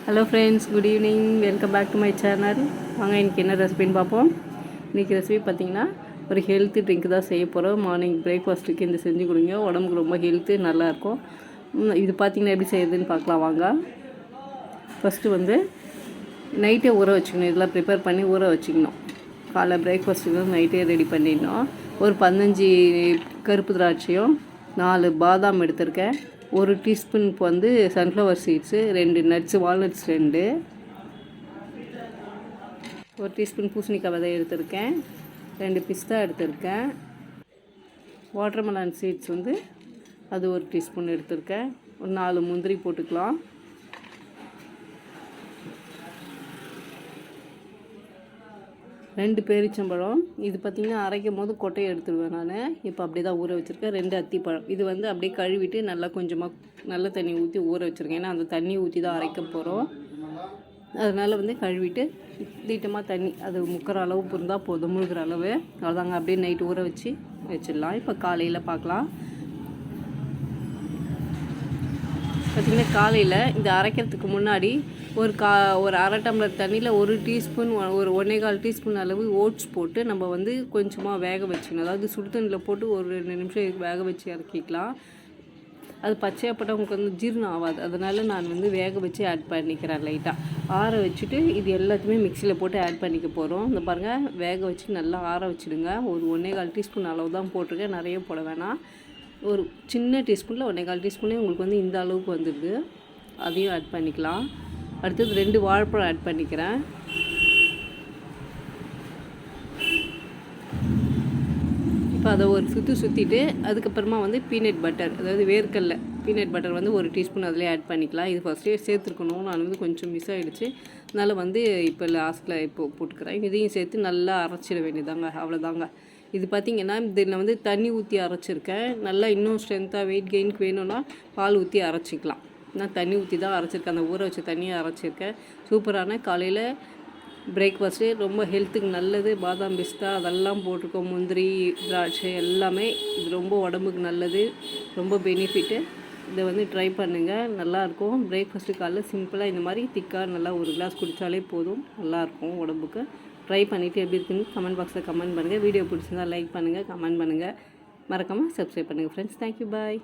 Hello friends, good evening. Welcome back to my channel. வாங்க இன்றைக்கி என்ன ரெசிபின்னு பார்ப்போம். இன்றைக்கி ரெசிபி பார்த்திங்கன்னா ஒரு ஹெல்த்தி ட்ரிங்க் தான் செய்ய போகிறோம். மார்னிங் பிரேக்ஃபாஸ்ட்டுக்கு இந்த செஞ்சு கொடுங்க, உடம்புக்கு ரொம்ப ஹெல்த்து, நல்லாயிருக்கும். இது பார்த்திங்கன்னா எப்படி செய்யுதுன்னு பார்க்கலாம் வாங்க. ஃபஸ்ட்டு நைட்டே ஊற வச்சுக்கணும். இதெல்லாம் ப்ரிப்பேர் பண்ணி ஊற வச்சுக்கணும். காலைல பிரேக்ஃபாஸ்ட்டுக்கு நைட்டே ரெடி பண்ணிடணும். ஒரு 15 கருப்பு திராட்சையும் 4 பாதாம் எடுத்திருக்கேன். 1 teaspoon sunflower seeds, 2 nuts, walnuts 2, 1 teaspoon பூசணிக்காய் விதை எடுத்திருக்கேன், 2 பிஸ்தா எடுத்திருக்கேன், வாட்டர்மெலன் சீட்ஸ் அது 1 டீஸ்பூன் எடுத்திருக்கேன், ஒரு 4 முந்திரி போட்டுக்கலாம். ரெண்டு பேரிச்சம்பழம். இது பார்த்திங்கன்னா அரைக்கும் போது கொட்டையை எடுத்துடுவேன் நான். இப்போ அப்படி தான் ஊற வச்சுருக்கேன். 2 அத்திப்பழம். இது அப்படியே கழுவிட்டு நல்லா கொஞ்சமாக நல்ல தண்ணி ஊற்றி ஊற வச்சுருக்கேன். ஏன்னா அந்த தண்ணி ஊற்றி தான் அரைக்க போகிறோம். அதனால் கழுவிட்டு தீட்டமாக தண்ணி அது முக்கிற அளவு இருந்தால் போதும், முழுகிற அளவு. அவ்வளோதாங்க. அப்படியே நைட்டு ஊற வச்சிடலாம். இப்போ காலையில் பார்க்கலாம். பார்த்திங்கன்னா காலையில் இந்த அரைக்கிறதுக்கு முன்னாடி ஒரு அரை டம்ளர் தண்ணியில் 1 டீஸ்பூன், ஒரு 1.25 டீஸ்பூன் அளவு ஓட்ஸ் போட்டு நம்ம கொஞ்சமாக வேக வச்சுக்கணும். அதாவது சுடு தண்ணியில் போட்டு ஒரு 2 நிமிஷம் வேக வச்சு இறக்கிக்கலாம். அது பச்சையாக போட்டால் உங்களுக்கு ஜீரணம் ஆகாது. அதனால் நான் வேக வச்சு ஆட் பண்ணிக்கிறேன். லைட்டாக ஆற வச்சுட்டு இது எல்லாத்தையுமே மிக்சியில் போட்டு ஆட் பண்ணிக்க போகிறோம். இந்த பாருங்கள், வேக வச்சு நல்லா ஆற வச்சுடுங்க. ஒரு 1.25 டீஸ்பூன் அளவு தான் போட்டிருக்கேன், நிறைய போட வேணாம். ஒரு சின்ன டீஸ்பூனில் 1.25 டீஸ்பூனே உங்களுக்கு இந்த அளவுக்கு வந்துடுது. அதையும் ஆட் பண்ணிக்கலாம். அடுத்தது 2 வாழைப்பழம் ஆட் பண்ணிக்கிறேன். இப்போ அதை ஒரு சுற்றிட்டு அதுக்கப்புறமா பீனட் பட்டர், அதாவது வேர்க்கடலை பீனட் பட்டர் 1 டீஸ்பூன் அதிலே ஆட் பண்ணிக்கலாம். இது ஃபஸ்ட்டே சேர்த்துருக்கணும். நான் கொஞ்சம் மிஸ் ஆகிடுச்சு. அதனால் இப்போ லாஸ்ட்டில் இப்போ போட்டுக்கிறேன். இதையும் சேர்த்து நல்லா அரைச்சிட வேண்டியதாங்க. அவ்வளோதாங்க. இது பார்த்திங்கன்னா இதில் தண்ணி ஊற்றி அரைச்சிருக்கேன். நல்லா இன்னும் ஸ்ட்ரென்த்தாக வெயிட் கெயினுக்கு வேணும்னா பால் ஊற்றி அரைச்சிக்கலாம். நான் தண்ணி ஊற்றி தான் அரைச்சிருக்கேன். அந்த ஊற வச்ச தண்ணியை அரைச்சிருக்கேன். சூப்பரான காலையில் பிரேக்ஃபாஸ்ட்டு, ரொம்ப ஹெல்த்துக்கு நல்லது. பாதாம், பிஸ்தா அதெல்லாம் போட்டிருக்கோம். முந்திரி, திராட்சை எல்லாமே. இது ரொம்ப உடம்புக்கு நல்லது, ரொம்ப பெனிஃபிட்டு. இதை ட்ரை பண்ணுங்கள், நல்லாயிருக்கும். பிரேக்ஃபாஸ்ட்டு காலையில் சிம்பிளாக இந்த மாதிரி திக்காக நல்லா ஒரு கிளாஸ் குடித்தாலே போதும், நல்லாயிருக்கும் உடம்புக்கு. ட்ரை பண்ணிவிட்டு எப்படி இருக்குன்னு கமெண்ட் பாக்ஸில் கமெண்ட் பண்ணுங்கள். வீடியோ பிடிச்சிருந்தால் லைக் பண்ணுங்கள், கமெண்ட் பண்ணுங்கள், மறக்காமல் சப்ஸ்கிரைப் பண்ணுங்கள் ஃப்ரெண்ட்ஸ். தேங்க்யூ, பாய்.